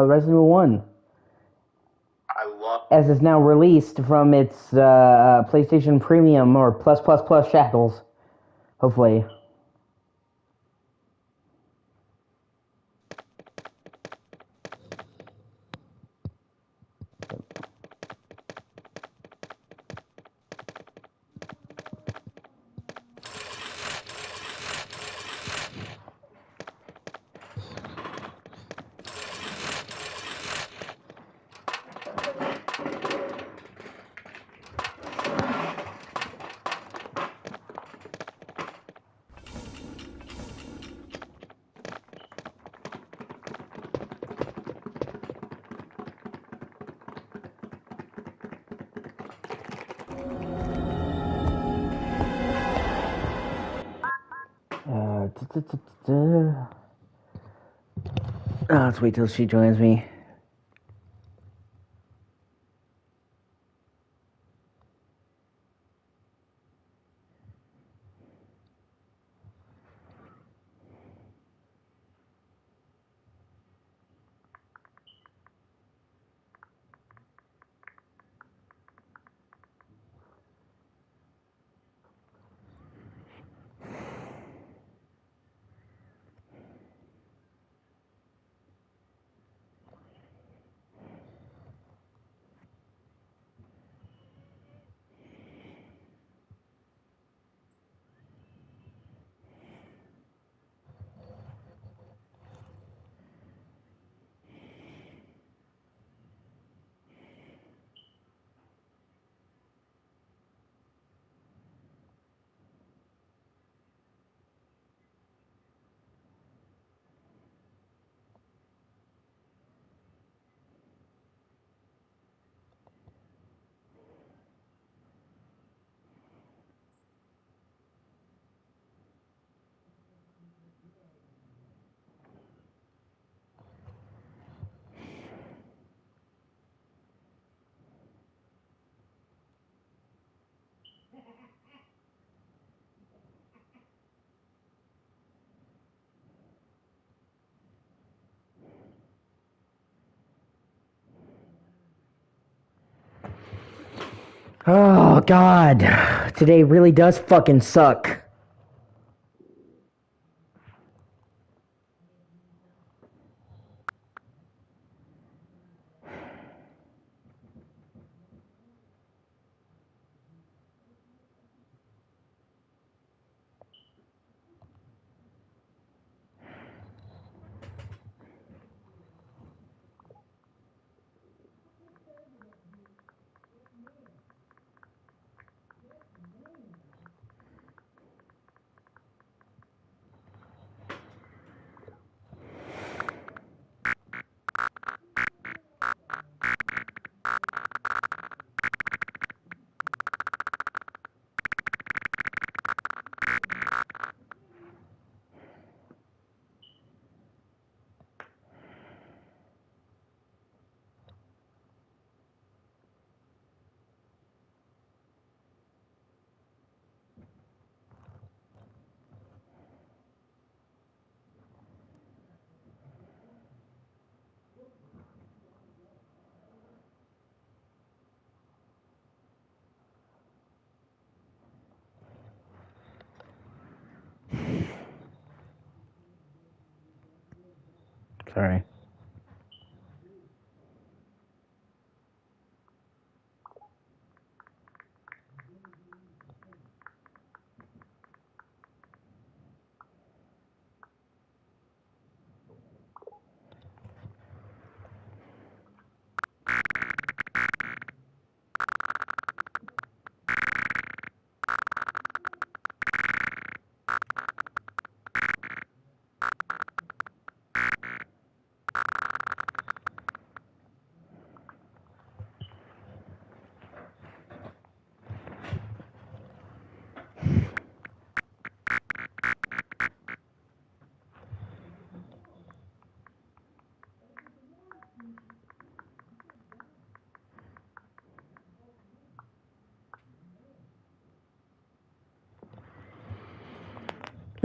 Resident Evil 1. I love. As it's now released from its PlayStation Premium or Plus Plus Plus shackles. Hopefully. Let's wait till she joins me. Oh, God. Today really does fucking suck. Sorry.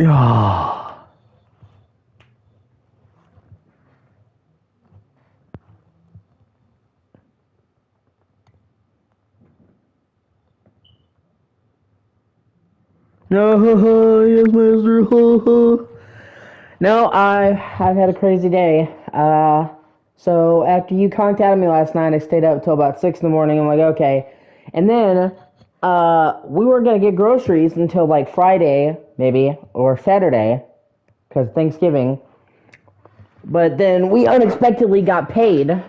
Oh. No, yes, master. No, I've had a crazy day. So after you conked out of me last night, I stayed up till about 6 in the morning. I'm like, okay. And then, we weren't gonna get groceries until like Friday, maybe, or Saturday, because Thanksgiving. But then we unexpectedly got paid.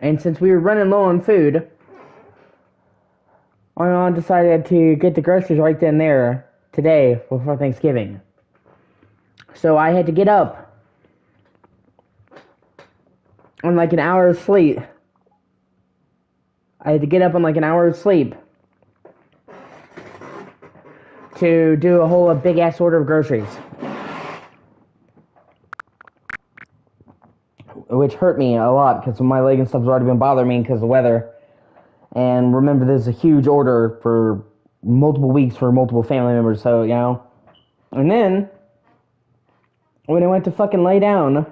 And since we were running low on food, my mom decided to get the groceries right then and there today before Thanksgiving. So I had to get up on like an hour of sleep. I had to get up on like an hour of sleep to do a whole big ass order of groceries. Which hurt me a lot because my leg and stuff has already been bothering me because of the weather. And remember, this is a huge order for multiple weeks for multiple family members, so, you know. And then, when I went to fucking lay down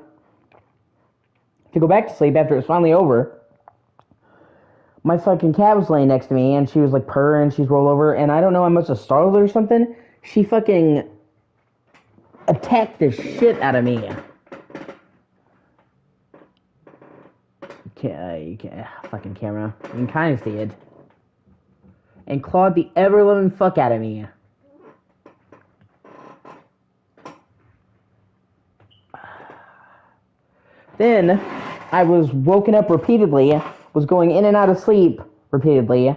to go back to sleep after it was finally over, my fucking cat was laying next to me, and she was like purring, she's rolled over, and I don't know, I must have startled her or something. She fucking attacked the shit out of me. You can't, fucking camera. You can kind of see it. And clawed the ever-living fuck out of me. Then, I was woken up repeatedly, was going in and out of sleep repeatedly,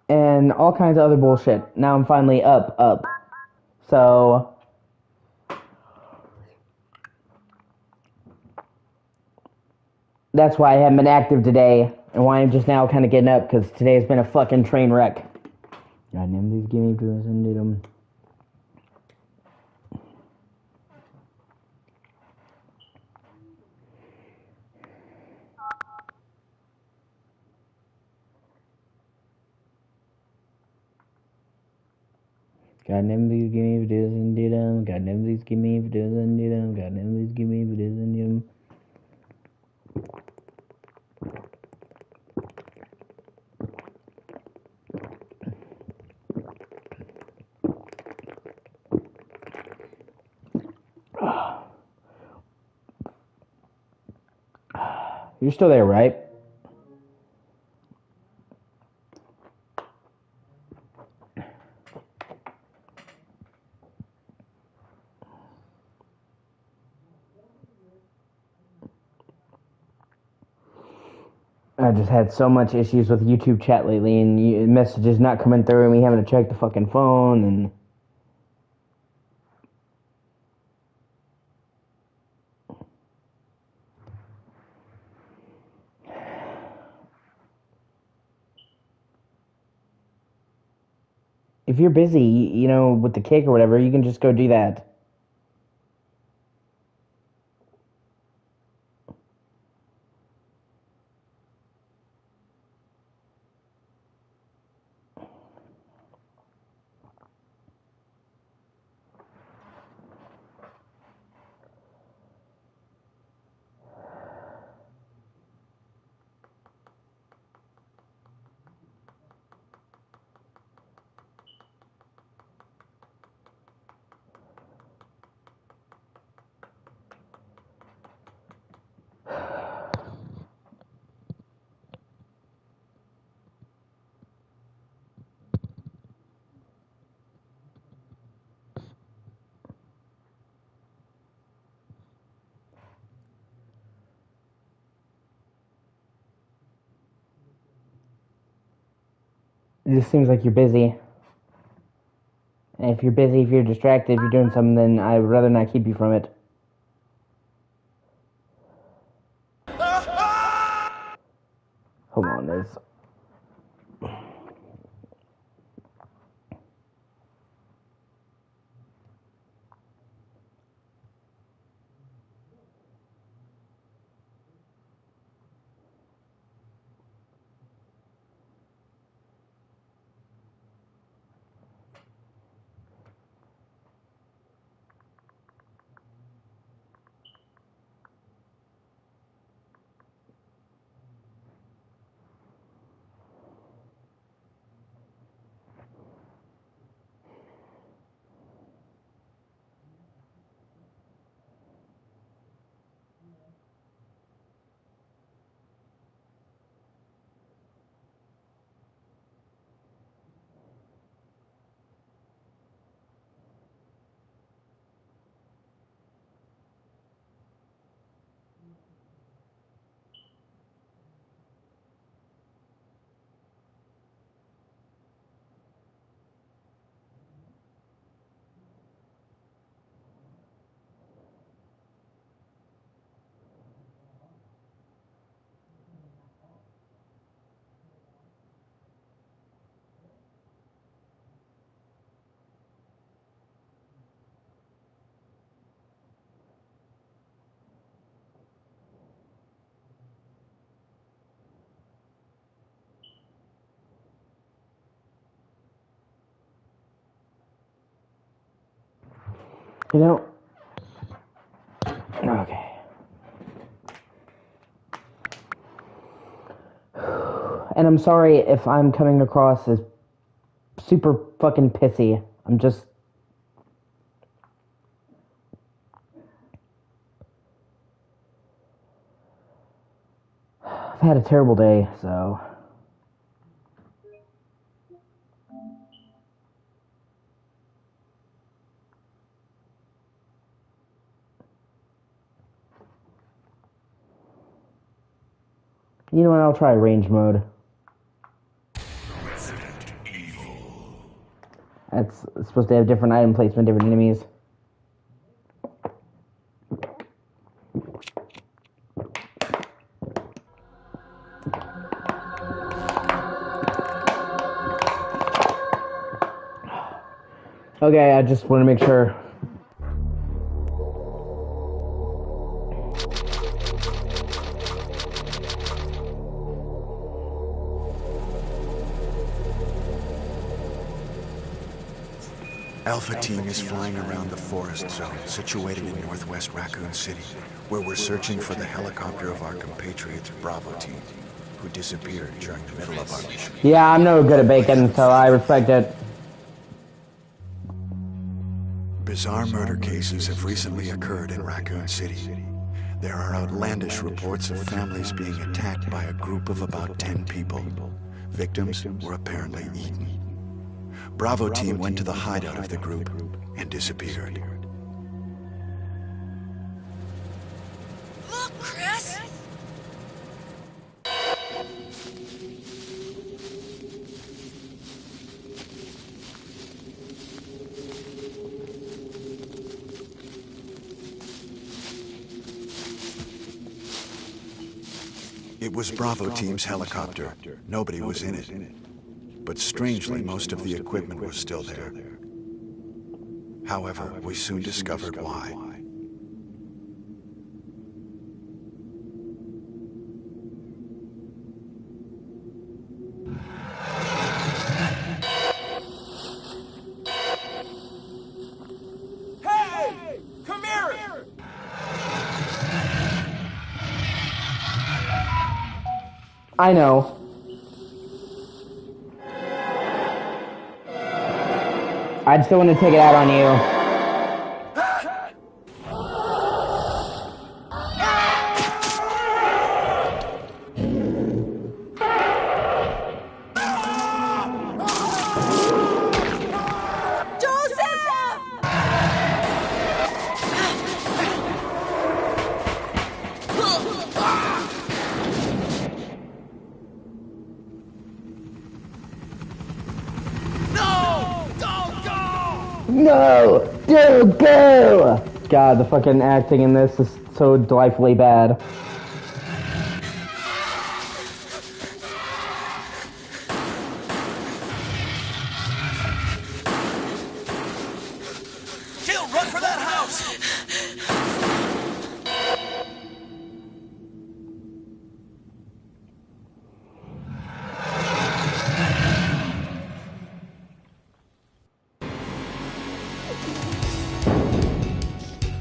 and all kinds of other bullshit. Now I'm finally up. So, that's why I haven't been active today, and why I'm just now kind of getting up, because today has been a fucking train wreck. God damn, these give me this and do them. God damn, these give me this and do them. God damn, these give me this and do them. God damn, these give me this and do them. You're still there, right? I just had so much issues with YouTube chat lately, and messages not coming through, and me having to check the fucking phone, and... If you're busy, you know, with the kick or whatever, you can just go do that. It just seems like you're busy. And if you're busy, if you're distracted, if you're doing something, then I would rather not keep you from it. Hold on, there's... You know. Okay. And I'm sorry if I'm coming across as super fucking pissy. I'm just. I've had a terrible day, so. You know what? I'll try range mode. That's supposed to have different item placement, different enemies. Okay, I just want to make sure. Alpha Team is flying around the forest zone situated in northwest Raccoon City, where we're searching for the helicopter of our compatriots Bravo Team, who disappeared during the middle of our mission. Yeah, I'm no good at bacon, so I respect it. Bizarre murder cases have recently occurred in Raccoon City. There are outlandish reports of families being attacked by a group of about 10 people. Victims were apparently eaten. Bravo Team went to the hideout of the group and disappeared. Look, Chris! It was Bravo Team's helicopter. Nobody was in it. But strangely, most of the equipment was still there. However, we soon discovered why. Hey! Come here! I know. I just don't want to take it out on you. No! Don't go! God, the fucking acting in this is so delightfully bad. Jill, run for that house!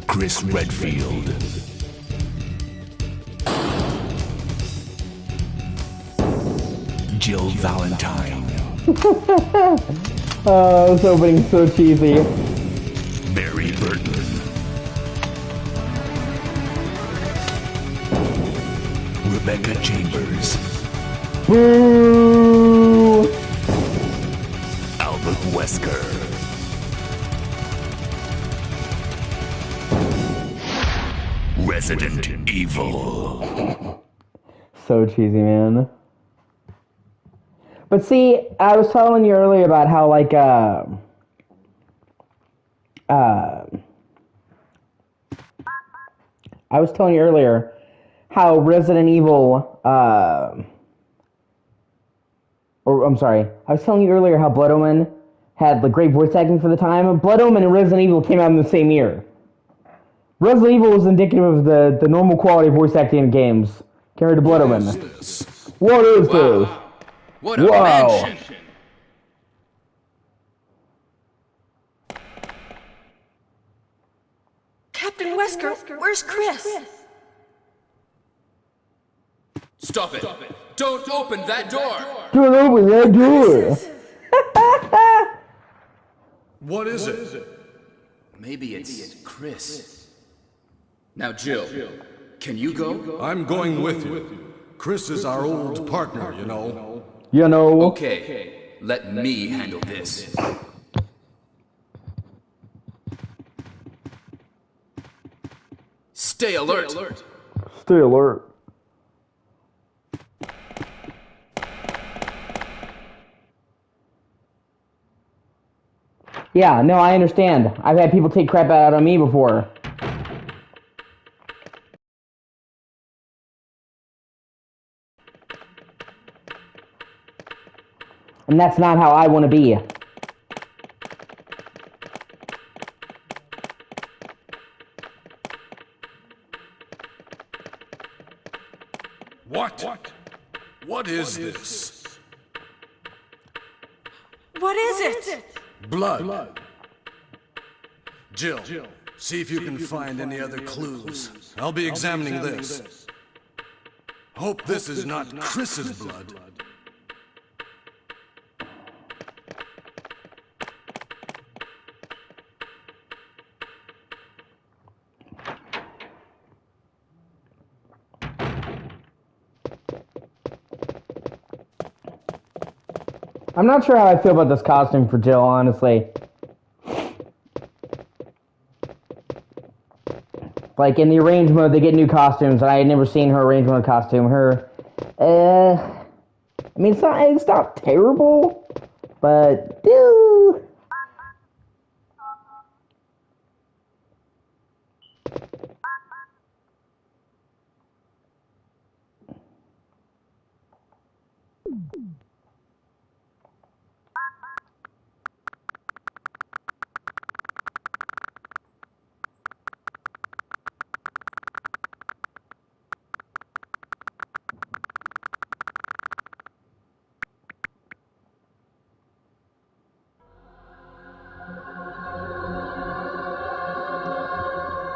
Chris Redfield. Jill Valentine. Oh, this opening's so cheesy. Mary Burton. Rebecca Chambers. Boo! Albert Wesker. Resident Evil. So cheesy, man. But see, I was telling you earlier about how, like, I was telling you earlier how Resident Evil, or I'm sorry, I was telling you earlier how Blood Omen had the great voice acting for the time. Blood Omen and Resident Evil came out in the same year. Resident Evil is indicative of the normal quality of voice acting in games compared to Blood Omen. What is this? What a mansion! Captain Wesker, where's Chris? Stop it. Don't open that door. Don't open that door. What is it? Maybe it's Chris. Now, Jill, can you go? I'm going with you. Chris is our old partner, you know. You know. Okay, let me handle this. Stay alert. Stay alert. Yeah, no, I understand. I've had people take crap out on me before. And that's not how I want to be. What? What is this? What is it? Blood. Jill, see if you can find any other clues. I'll be examining this. Hope this is not Chris's blood. I'm not sure how I feel about this costume for Jill, honestly. Like, in the arrange mode, they get new costumes, and I had never seen her arrange mode costume. I mean, it's not terrible, but,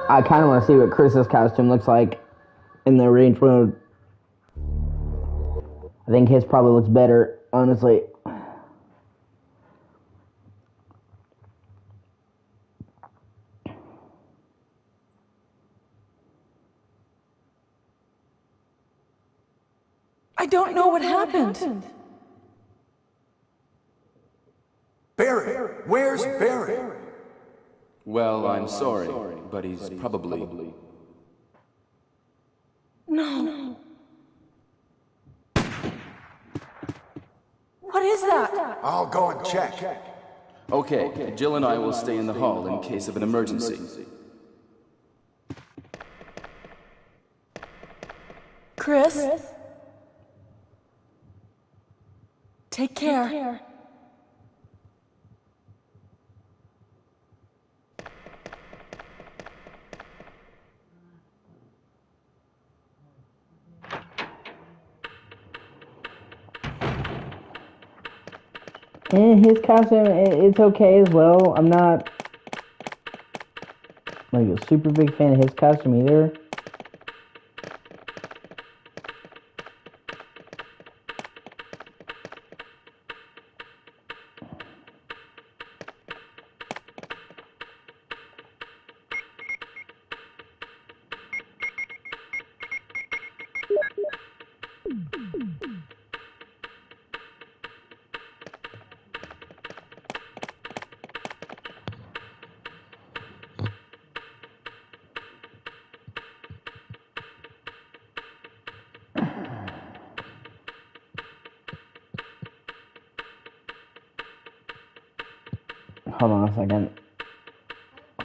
I kind of want to see what Chris's costume looks like in the arrange mode. I think his probably looks better, honestly. I don't know what happened. Barry! Where's Barry? Well, I'm sorry, but he's probably... No. What is that? I'll go and check. Okay, Jill and I will stay in the hall in case of an emergency. Chris? Take care. And his costume, it's okay as well. I'm not like a super big fan of his costume either. Hold on a second.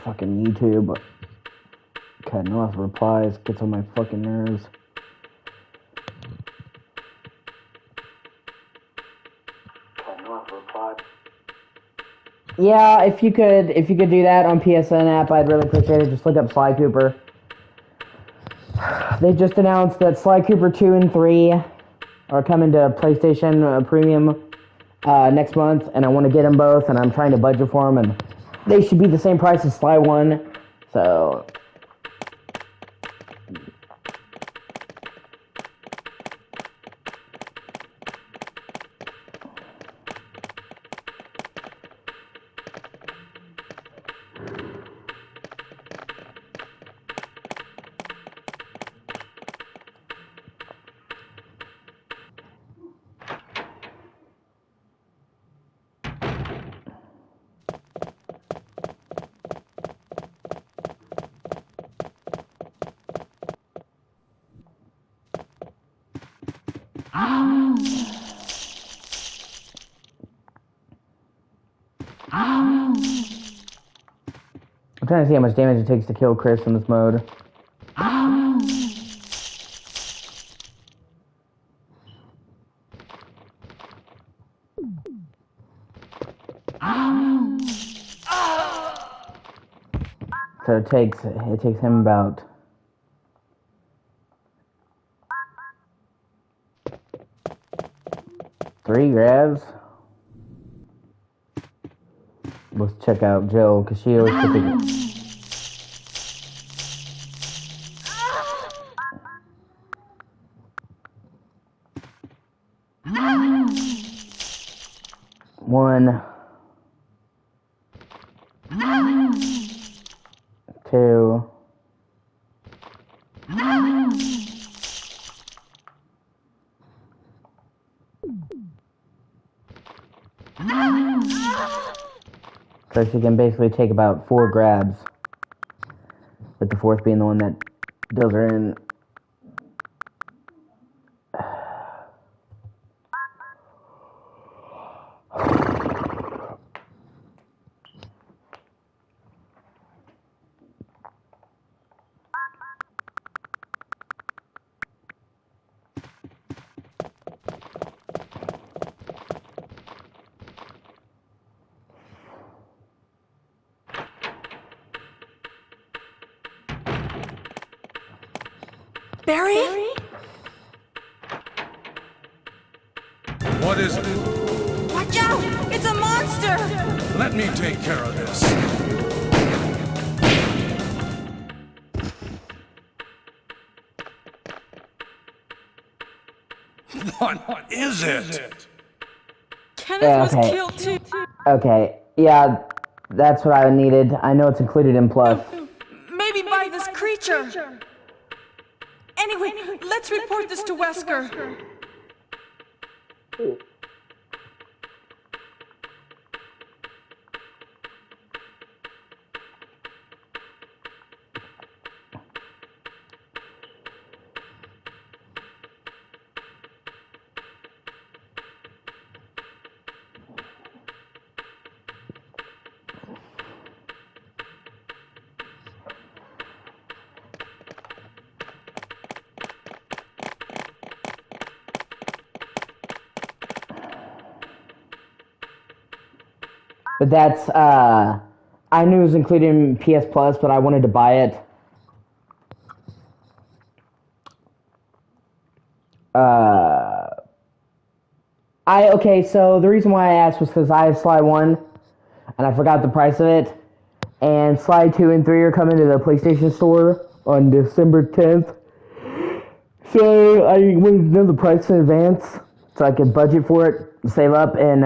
Fucking YouTube. Cutting off replies gets on my fucking nerves. Yeah, if you could do that on PSN app, I'd really appreciate it. Just look up Sly Cooper. They just announced that Sly Cooper 2 and 3 are coming to PlayStation Premium next month, and I want to get them both, and I'm trying to budget for them, and they should be the same price as Sly 1, so I'm trying to see how much damage it takes to kill Chris in this mode. So it takes him about 3 grabs. Let's check out Jill, because she always took it. One, 2, 'cause she can basically take about 4 grabs, with the 4th being the one that does her in. Barry? What is it? Watch out! It's a monster! Let me take care of this. What is it? Kenneth Yeah, was okay. killed too. Okay, yeah, that's what I needed. I know it's included in Plus. Maybe by this creature. Anyway, let's report this to Wesker. But that's, I knew it was included in PS Plus, but I wanted to buy it. Okay, so the reason why I asked was because I have Sly 1, and I forgot the price of it, and Sly 2 and 3 are coming to the PlayStation Store on December 10th. So I wanted to know the price in advance, so I could budget for it, save up, and,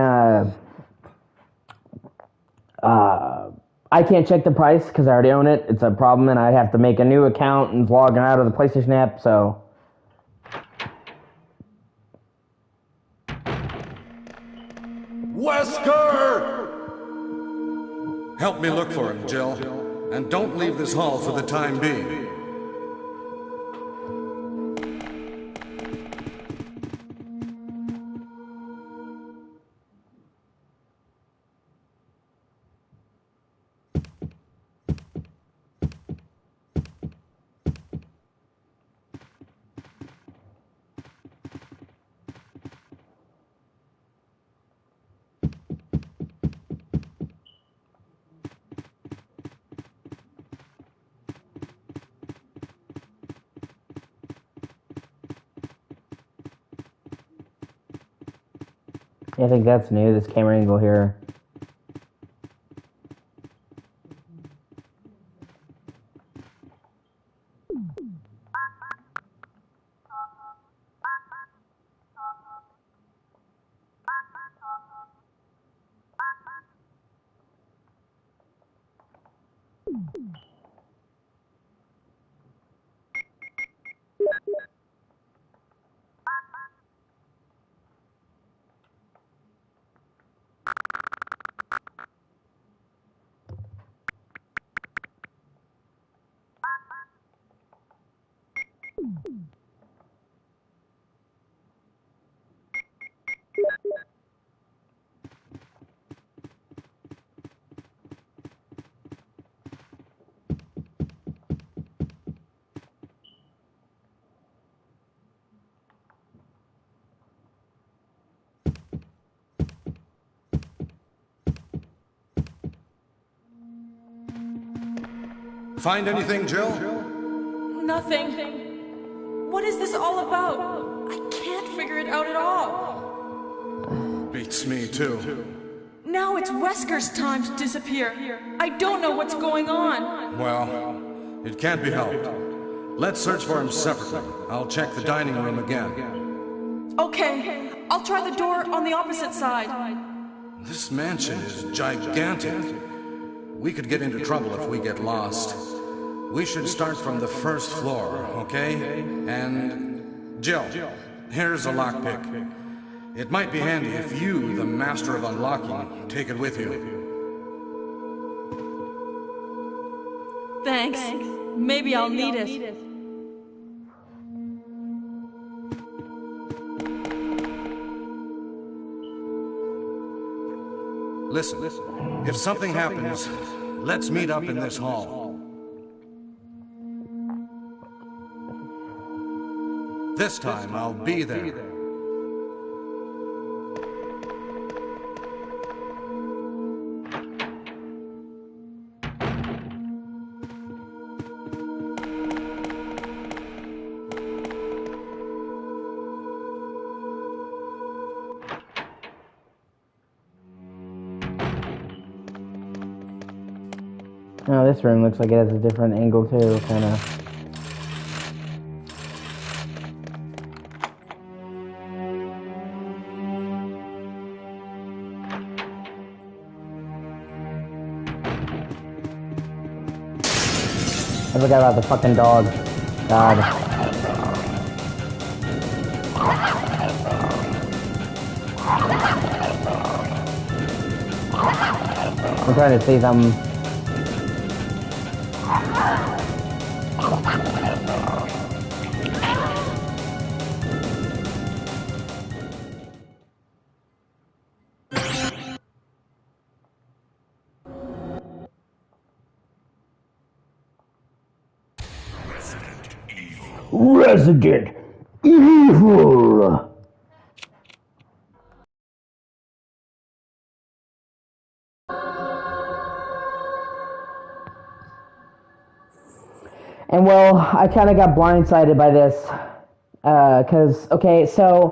I can't check the price because I already own it. It's a problem, and I have to make a new account and log out of the PlayStation app, so... Wesker! Help me look for him, Jill. And don't leave this hall for the time being. I think that's new, this camera angle here. Find anything, Jill? Nothing. What is this all about? I can't figure it out at all. Beats me, too. Now it's Wesker's time to disappear. I don't know what's going on. Well, it can't be helped. Let's search for him separately. I'll check the dining room again. Okay, I'll try the door on the opposite side. This mansion is gigantic. We could get into trouble if we get lost. We should start from the first floor, okay? And... Jill, here's a lockpick. It might be handy if you, the master of unlocking, take it with you. Thanks. Maybe I'll need it. Listen, if something happens, let's meet up in this hall. This time, I'll be there. Oh, this room looks like it has a different angle too, kind of. I forgot about the fucking dog. God. I'm trying to say something. Resident Evil. And well, I kind of got blindsided by this, because, okay, so,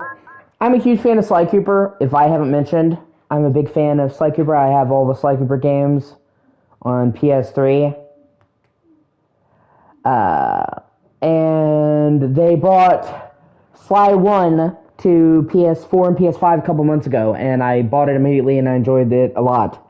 I'm a huge fan of Sly Cooper, if I haven't mentioned. I'm a big fan of Sly Cooper. I have all the Sly Cooper games on PS3. And they brought Sly 1 to PS4 and PS5 a couple months ago, and I bought it immediately, and I enjoyed it a lot.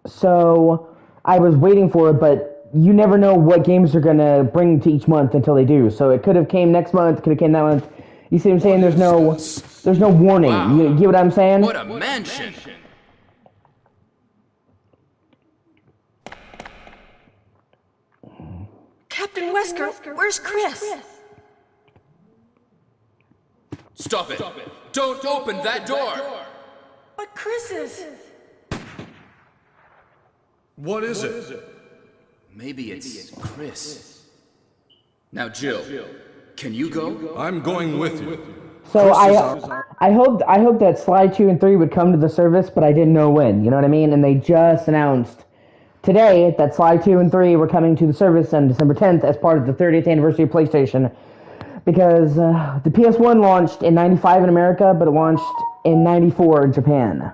So, I was waiting for it, but you never know what games they're gonna bring to each month until they do. So it could have came next month, could have came that month. You see what I'm saying? There's no warning. Wow. You get what I'm saying? What a mansion! Captain Wesker, where's Chris? Stop it! Don't open that door! But Chris is... What is it? Maybe it's Chris. Now, Jill, can you go? I'm going with you. So I hoped that Sly 2 and 3 would come to the service, but I didn't know when, you know what I mean? And they just announced today that Sly 2 and 3 were coming to the service on December 10th as part of the 30th anniversary of PlayStation, because the PS1 launched in 95 in America, but it launched in 94 in Japan.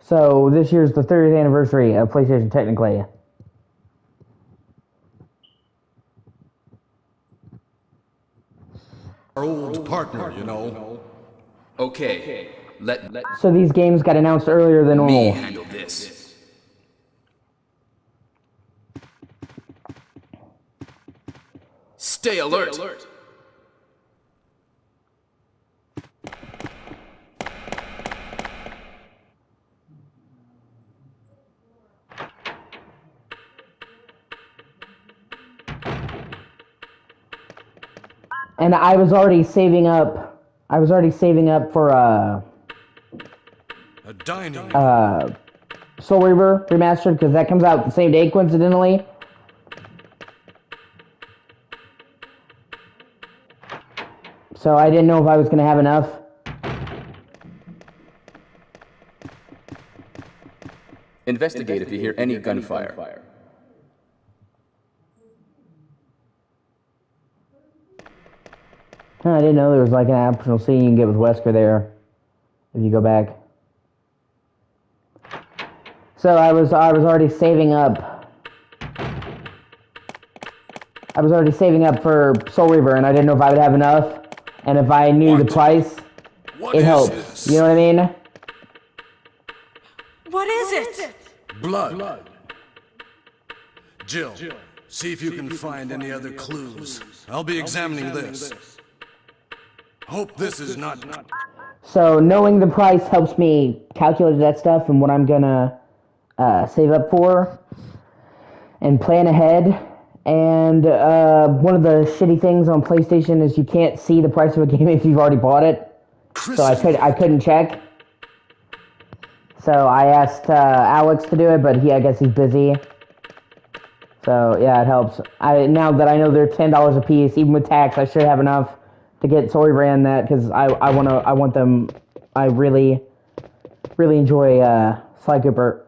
So this year's the 30th anniversary of PlayStation, technically. Our old partner, you know. Okay, let So these games got announced earlier than me normal. handle this. Stay alert! And I was already saving up for A dining. Soul Reaver Remastered, because that comes out the same day, coincidentally. So I didn't know if I was gonna have enough. Investigate if you hear any gunfire. I didn't know there was like an optional scene you can get with Wesker there. If you go back. So I was already saving up. I was already saving up for Soul Reaver, and I didn't know if I would have enough. And if I knew the price, it helps. You know what I mean? What is it? Blood. Jill, see if you can find any other clues. I'll be examining this. Hope this is not... So knowing the price helps me calculate that stuff and what I'm gonna save up for and plan ahead. And one of the shitty things on PlayStation is you can't see the price of a game if you've already bought it. So I couldn't check. So I asked Alex to do it, but I guess he's busy. So yeah, it helps. Now that I know they're $10 a piece, even with tax, I should have enough to get Soul Reaver and that, because I want them. I really enjoy Sly Cooper.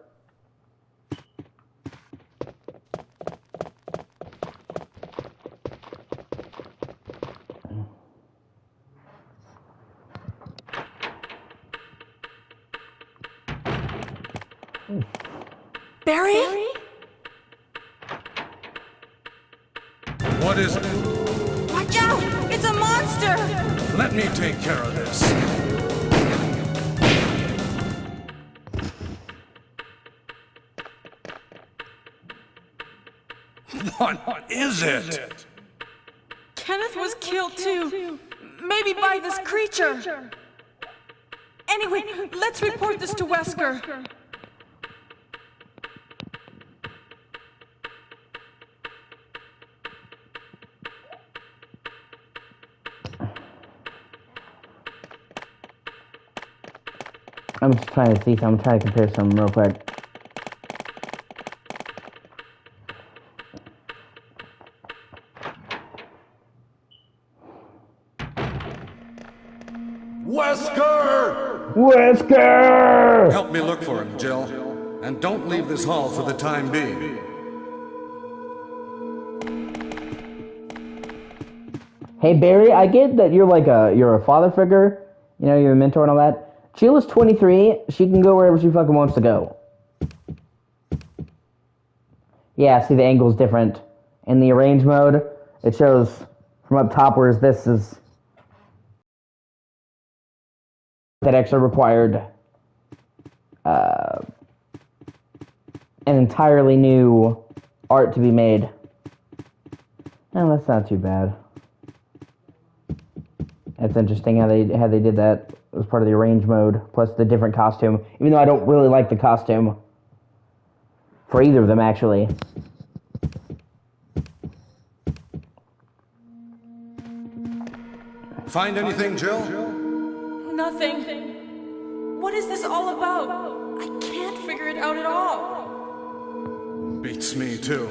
Barry? What is it? Watch out! It's a monster! Let me take care of this. What is it? Kenneth was killed too. Maybe by this creature. Anyway, let's report this to Wesker. I'm just trying to see some. I'm trying to compare some real quick. Wesker! Help me look for him, Jill. And don't leave this hall for the time being. Hey Barry, I get that you're a father figure, you know, you're a mentor and all that. Sheila's 23, she can go wherever she fucking wants to go. Yeah, see the angle's different. In the arrange mode, it shows from up top, whereas this is that extra required an entirely new art to be made. Oh, that's not too bad. It's interesting how they did that as part of the arrange mode, plus the different costume. Even though I don't really like the costume for either of them, actually. Find anything, Jill? Nothing. What is this all about? I can't figure it out at all. Beats me, too.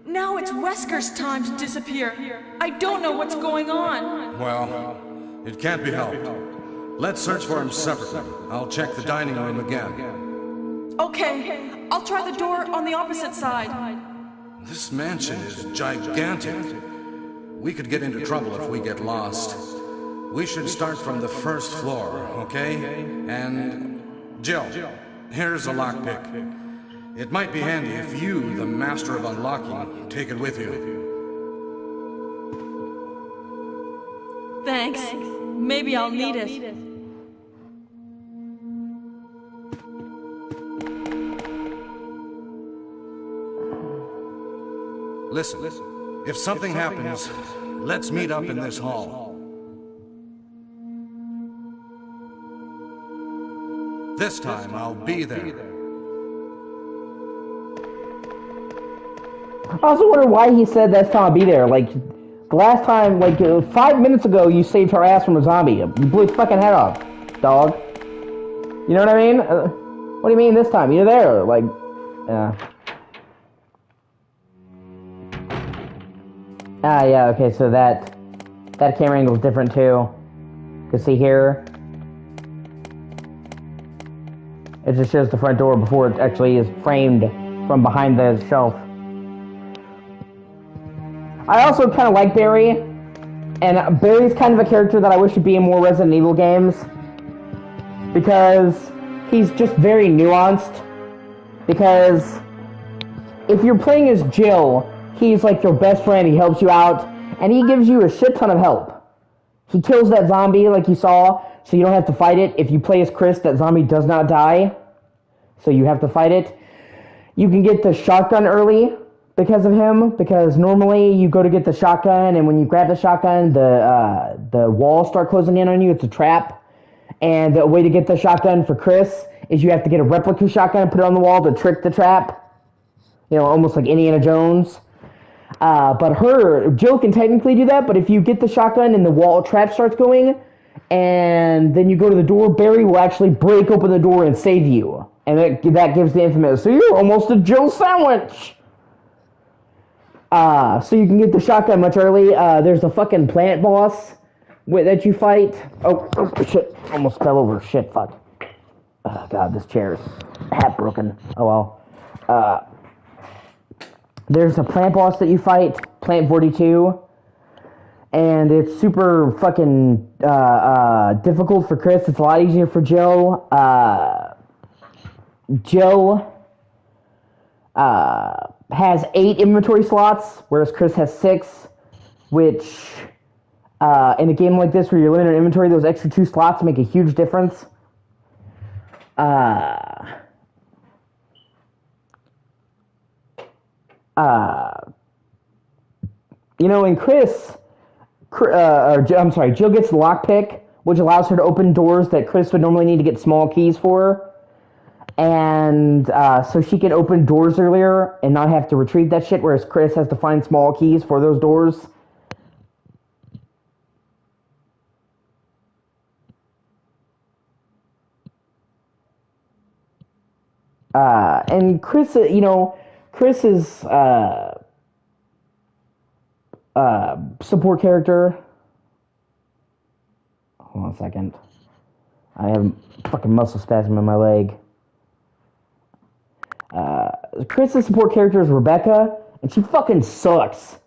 Now it's Wesker's time to disappear. I don't know what's going on. Well, it can't be helped. Let's search for him separately. I'll check the dining room again. Okay, I'll try the door on the opposite side. This mansion is gigantic. We could get into trouble if we get lost. We should start from the first floor, okay? And... Jill, here's a lockpick. It might be handy if you, the master of unlocking, take it with you. Thanks. Maybe I'll need it. Listen, if something happens, let's meet up in this hall. This time, I'll be there. I also wonder why he said that's time I'll be there. Like, the last time, 5 minutes ago, you saved her ass from a zombie. You blew its fucking head off, dog. You know what I mean? What do you mean this time? You're there. Yeah. Yeah, okay, so that That camera angle is different too. You can see here. It just shows the front door before it actually is framed from behind the shelf. I also kind of like Barry, and Barry's kind of a character that I wish would be in more Resident Evil games, because he's just very nuanced. Because if you're playing as Jill, he's like your best friend, he helps you out, and he gives you a shit ton of help. He kills that zombie like you saw, so you don't have to fight it. If you play as Chris, that zombie does not die, so you have to fight it. You can get the shotgun early because of him, because normally you go to get the shotgun, and when you grab the shotgun, the walls start closing in on you. It's a trap. And the way to get the shotgun for Chris is you have to get a replica shotgun and put it on the wall to trick the trap. You know, almost like Indiana Jones. But Jill can technically do that, but if you get the shotgun and the wall trap starts going, and then you go to the door, Barry will actually break open the door and save you. And that gives the infamous, so you're almost a Jill sandwich! So you can get the shotgun much early. There's a fucking plant boss that you fight. Oh, shit. Almost fell over. Shit, fuck. Oh, God, this chair is half broken. Oh, well. There's a plant boss that you fight, Plant 42. And it's super fucking difficult for Chris. It's a lot easier for Jill. Jill has 8 inventory slots, whereas Chris has 6, which in a game like this where you're limited in inventory, those extra 2 slots make a huge difference. You know, in Jill gets the lockpick, which allows her to open doors that Chris would normally need to get small keys for. And so she can open doors earlier and not have to retrieve that shit, whereas Chris has to find small keys for those doors. And Chris, Chris's support character. Hold on a second. I have fucking muscle spasm in my leg. Chris's support character is Rebecca, and she fucking sucks.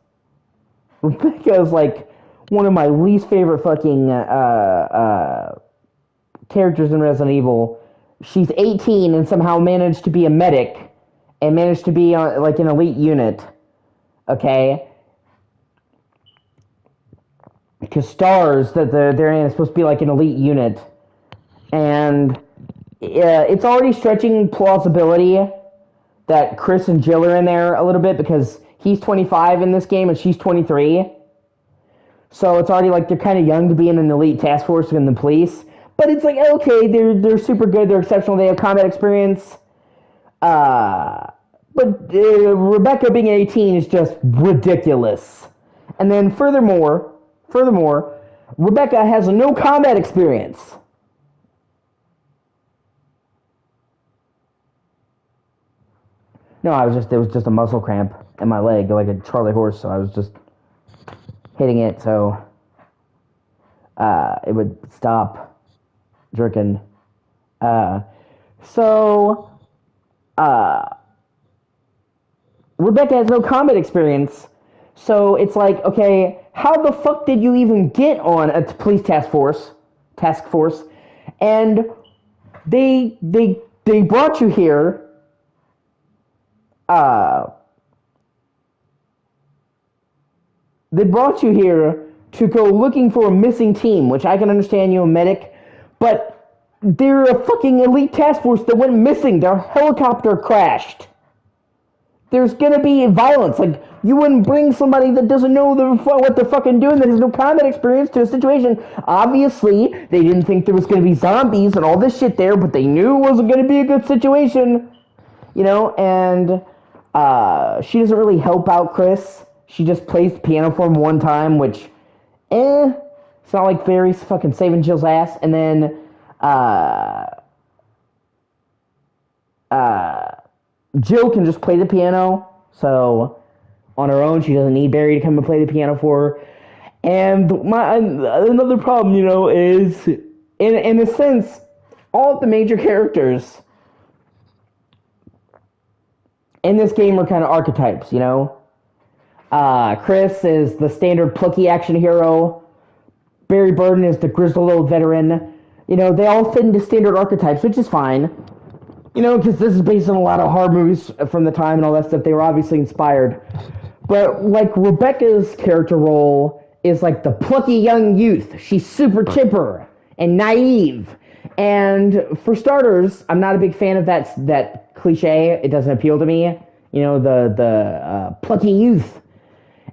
Rebecca is like one of my least favorite fucking characters in Resident Evil. She's 18 and somehow managed to be a medic and managed to be on like an elite unit. Okay? Because STARS that they're in is supposed to be like an elite unit. And it's already stretching plausibility that Chris and Jill are in there a little bit, because he's 25 in this game and she's 23. So it's already like they're kind of young to be in an elite task force in the police. But it's like, okay, they're super good, they're exceptional, they have combat experience. But Rebecca being 18 is just ridiculous. And then furthermore, Rebecca has no combat experience. No, it was just a muscle cramp in my leg, like a Charlie horse, so I was just hitting it so it would stop jerking. Rebecca has no combat experience, so it's like, okay, how the fuck did you even get on a police task force? And they brought you here. They brought you here to go looking for a missing team, which I can understand, you're a medic, but they're a fucking elite task force that went missing. Their helicopter crashed. There's gonna be violence. Like, you wouldn't bring somebody that doesn't know what they're fucking doing, that has no combat experience, to a situation. Obviously, they didn't think there was gonna be zombies and all this shit there, but they knew it wasn't gonna be a good situation. You know, and she doesn't really help out Chris. She just plays the piano for him one time, which, it's not like Barry's fucking saving Jill's ass. And then, Jill can just play the piano, so on her own, she doesn't need Barry to come and play the piano for her. And another problem, is in a sense, all of the major characters in this game are kind of archetypes, Chris is the standard plucky action hero. Barry Burden is the grizzled old veteran. They all fit into standard archetypes, which is fine. Because this is based on a lot of horror movies from the time and all that stuff. They were obviously inspired. But, like, Rebecca's character role is, like, the plucky young youth. She's super chipper and naive. And, for starters, I'm not a big fan of that cliche. It doesn't appeal to me. The plucky youth.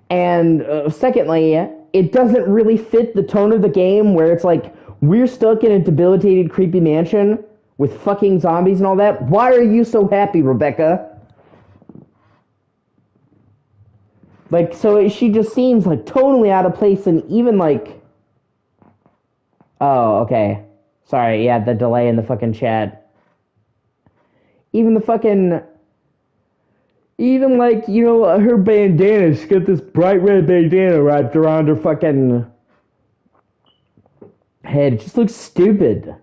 And, secondly, it doesn't really fit the tone of the game where it's like, we're stuck in a debilitated, creepy mansion with fucking zombies and all that. Why are you so happy, Rebecca? Like, so she just seems, like, totally out of place, and even, like... Oh, okay. Sorry, yeah, the delay in the fucking chat. Even the fucking... Even, like, her bandana, she's got this bright red bandana wrapped around her fucking head. It just looks stupid.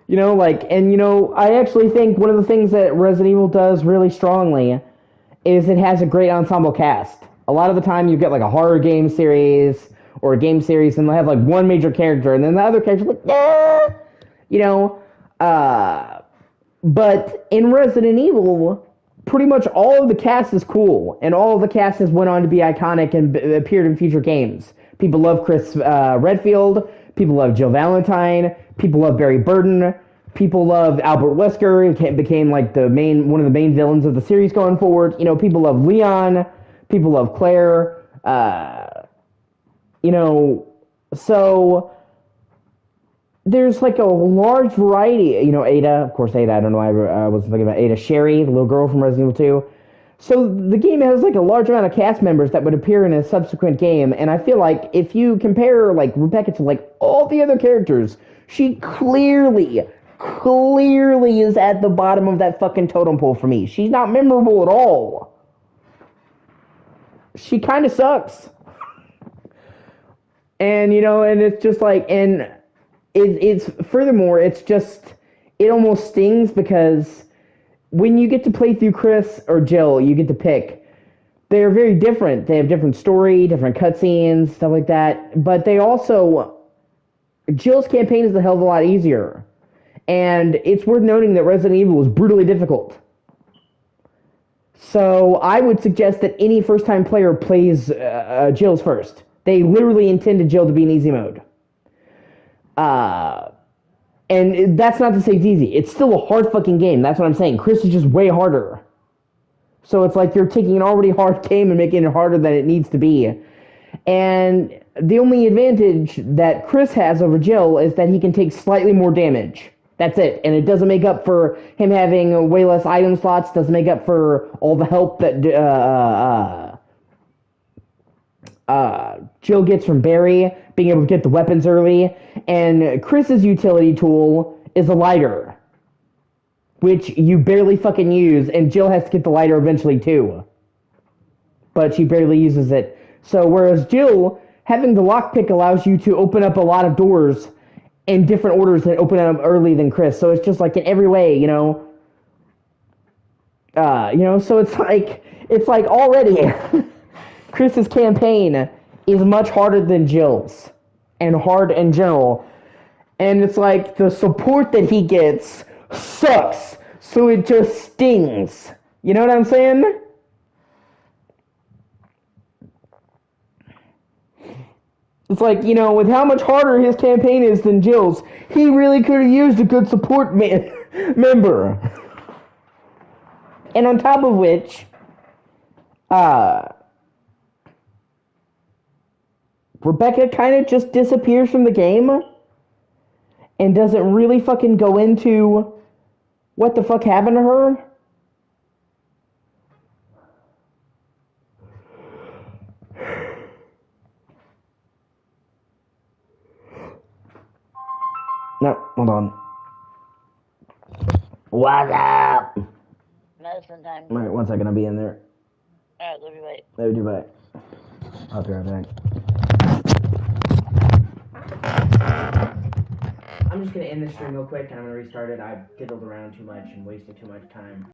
I actually think one of the things that Resident Evil does really strongly is it has a great ensemble cast. A lot of the time you get like a horror game series or a game series and they'll have like one major character and then the other character's like, but in Resident Evil, pretty much all of the cast is cool and all of the cast has went on to be iconic and appeared in future games. People love Chris Redfield, people love Jill Valentine, people love Barry Burden, people love Albert Wesker, who became like one of the main villains of the series going forward. People love Leon, people love Claire, so there's like a large variety, Ada, of course Ada, I don't know why I was thinking about Ada, Sherry, the little girl from Resident Evil 2. So the game has like a large amount of cast members that would appear in a subsequent game, and I feel like if you compare like Rebecca to like all the other characters, she clearly is at the bottom of that fucking totem pole for me. She's not memorable at all. She kind of sucks. And, and it's just like, and it's furthermore, it's just, it almost stings because when you get to play through Chris or Jill, you get to pick. They're very different. They have different story, different cutscenes, stuff like that. But they also... Jill's campaign is a hell of a lot easier. And it's worth noting that Resident Evil is brutally difficult. So I would suggest that any first-time player plays Jill's first. They literally intended Jill to be in easy mode. And that's not to say it's easy. It's still a hard fucking game. That's what I'm saying. Chris is just way harder. So it's like you're taking an already hard game and making it harder than it needs to be. And the only advantage that Chris has over Jill is that he can take slightly more damage. That's it. And it doesn't make up for him having way less item slots. Doesn't make up for all the help that Jill gets from Barry, being able to get the weapons early. And Chris's utility tool is a lighter, which you barely fucking use, and Jill has to get the lighter eventually too. But she barely uses it. So whereas Jill, having the lockpick allows you to open up a lot of doors in different orders that open up early than Chris. So it's just like in every way, so it's like already Chris's campaign is much harder than Jill's and hard in general. And it's like the support that he gets sucks. So it just stings. You know what I'm saying? It's like, with how much harder his campaign is than Jill's, he really could have used a good support member. And on top of which, Rebecca kind of just disappears from the game and doesn't really fucking go into what the fuck happened to her. No, hold on. What's up? Medicine time. Alright, 1 second, I'll be in there. Alright, love you, bye. Love you, bye. I'll be right back. I'm just gonna end this stream real quick and I'm gonna restart it. I diddled around too much and wasted too much time.